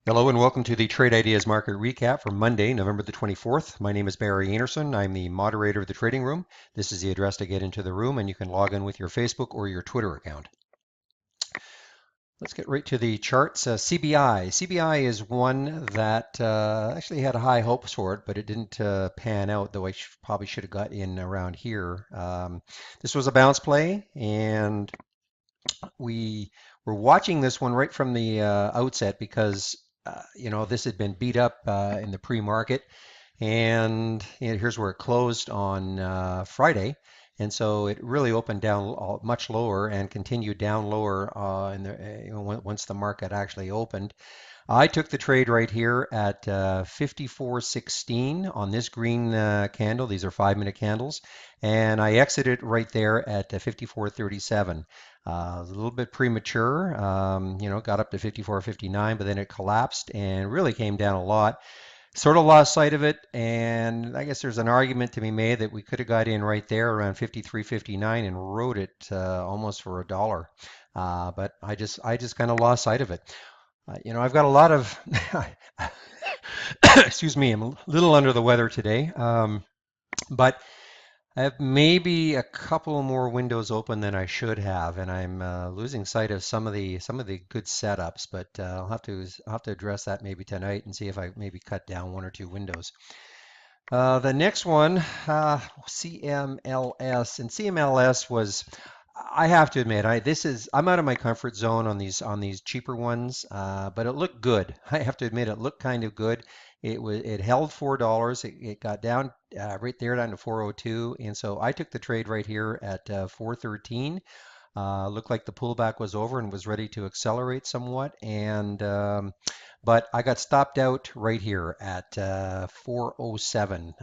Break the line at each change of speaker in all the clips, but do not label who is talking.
Hello and welcome to the Trade Ideas Market Recap for Monday, November the 24th. My name is Barry Anderson. I'm the moderator of the trading room. This is the address to get into the room, and you can log in with your Facebook or your Twitter account. Let's get right to the charts. CBI. CBI is one that actually had high hopes for it, but it didn't pan out, though probably should have got in around here. This was a bounce play, and we were watching this one right from the outset because this had been beat up in the pre-market, and here's where it closed on Friday. And so it really opened down much lower and continued down lower once the market actually opened. I took the trade right here at 54.16 on this green candle. These are 5-minute candles. And I exited right there at 54.37. A little bit premature, got up to 54.59, but then it collapsed and really came down a lot. Sort of lost sight of it, and I guess there's an argument to be made that we could have got in right there around 53.59 and rode it almost for $1. But I just kind of lost sight of it. I've got a lot of, excuse me, I'm a little under the weather today, but I have maybe a couple more windows open than I should have, and I'm losing sight of some of the good setups. But I'll have to address that maybe tonight and see if I maybe cut down one or two windows. The next one, CMLS, and CMLS was, I have to admit, I'm out of my comfort zone on these cheaper ones, but it looked good. I have to admit, it looked kind of good. It held $4. It got down right there down to 402, and so I took the trade right here at 413. Looked like the pullback was over and was ready to accelerate somewhat, and but I got stopped out right here at 407.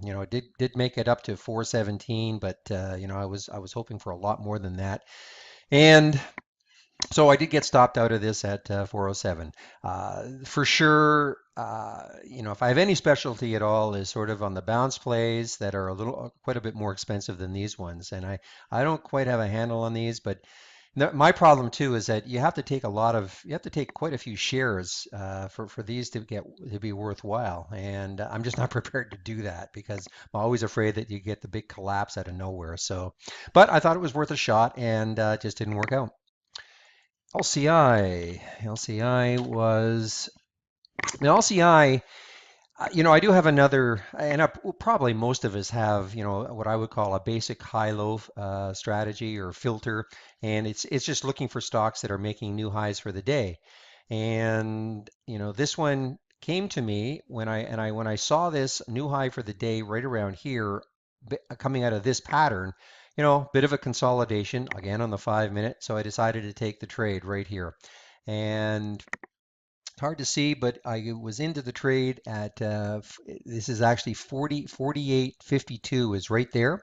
It did make it up to 417, but I was hoping for a lot more than that, and so I did get stopped out of this at 407. For sure, if I have any specialty at all is sort of on the bounce plays that are quite a bit more expensive than these ones. And I don't quite have a handle on these, but my problem too is that you have to take quite a few shares for these to be worthwhile. And I'm just not prepared to do that because I'm always afraid that you get the big collapse out of nowhere. So, but I thought it was worth a shot and it just didn't work out. LCI was LCI. I do have another, and probably most of us have, what I would call a basic high-low strategy or filter, and it's just looking for stocks that are making new highs for the day. And this one came to me when I saw this new high for the day right around here, coming out of this pattern. Bit of a consolidation again on the 5-minute, so I decided to take the trade right here. And it's hard to see, but I was into the trade at this is actually 48.52 is right there,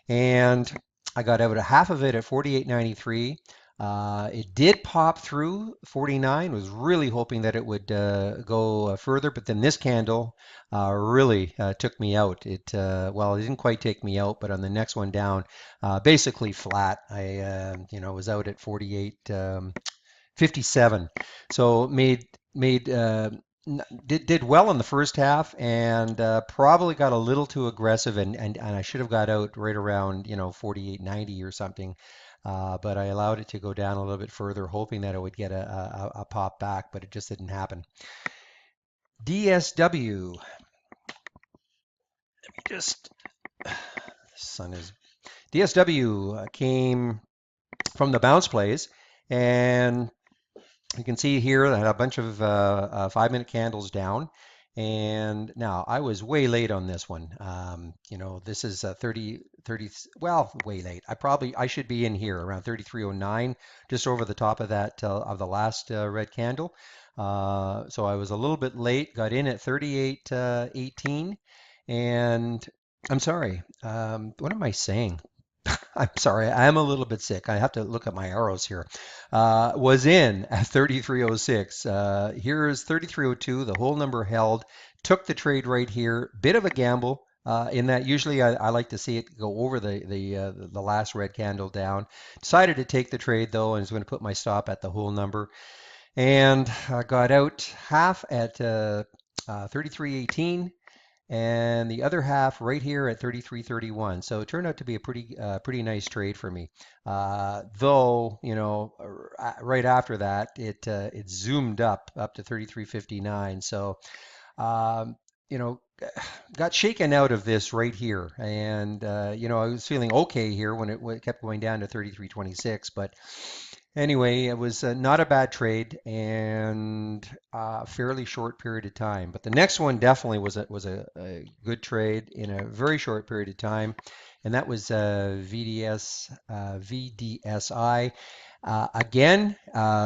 and I got out a half of it at 48.93. It did pop through 49. Was really hoping that it would go further, but then this candle really took me out. It didn't quite take me out, but on the next one down, basically flat. I was out at 48. 57. So did well in the first half and probably got a little too aggressive and I should have got out right around 48.90 or something. But I allowed it to go down a little bit further, hoping that it would get a pop back, but it just didn't happen. DSW. Just the sun is DSW came from the bounce plays, and you can see here that I had a bunch of 5-minute candles down. And now I was way late on this one. This is 30, well, way late. I should be in here around 3309, just over the top of that, of the last red candle. So I was a little bit late, got in at 3818. And I'm sorry, what am I saying? I'm sorry, I am a little bit sick. I have to look at my arrows here. Was in at 3306. Here's 3302. The whole number held. Took the trade right here. Bit of a gamble. In that usually I like to see it go over the last red candle down. Decided to take the trade though, and was going to put my stop at the whole number. and got out half at 33.18 and the other half right here at 33.31. So it turned out to be a pretty nice trade for me. Though, right after that, it zoomed up to 33.59. So um, you know, got shaken out of this right here, and I was feeling okay here when it kept going down to 33.26, but anyway, it was not a bad trade and a fairly short period of time. But the next one definitely was a good trade in a very short period of time, and that was VDSI. Again,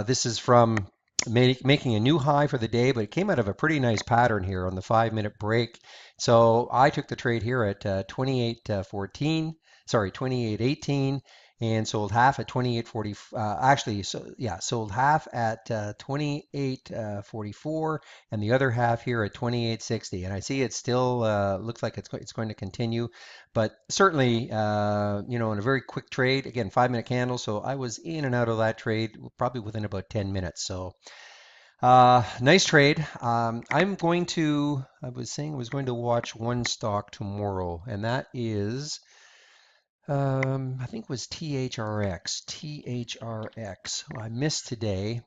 this is from making a new high for the day, but it came out of a pretty nice pattern here on the 5 minute break. So I took the trade here at 28.14, sorry, 28.18, and sold half at 28.40. Actually, so yeah, sold half at 28.44, and the other half here at 28.60. And I see it still looks like it's going to continue, but certainly, in a very quick trade. Again, 5 minute candle, so I was in and out of that trade probably within about 10 minutes. So nice trade. I was saying I was going to watch one stock tomorrow, and that is, I think it was THRX. THRX. Well, I missed today.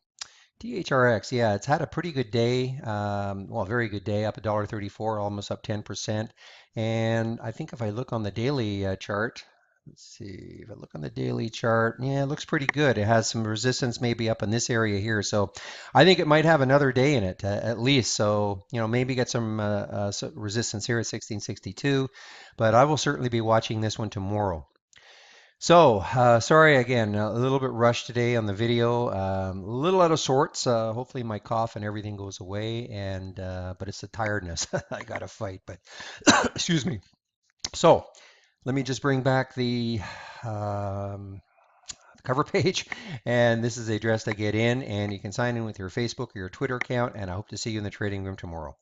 THRX, yeah, it's had a pretty good day. Well, very good day, up $1.34, almost up 10%. And I think if I look on the daily chart, let's see, if I look on the daily chart, yeah, it looks pretty good. It has some resistance maybe up in this area here. So I think it might have another day in it at least. So, maybe get some resistance here at 1662. But I will certainly be watching this one tomorrow. So, sorry again, a little bit rushed today on the video, a little out of sorts. Hopefully my cough and everything goes away, and but it's the tiredness I gotta fight. But excuse me. So, let me just bring back um, the cover page, and this is the address to get in, and you can sign in with your Facebook or your Twitter account, and I hope to see you in the trading room tomorrow.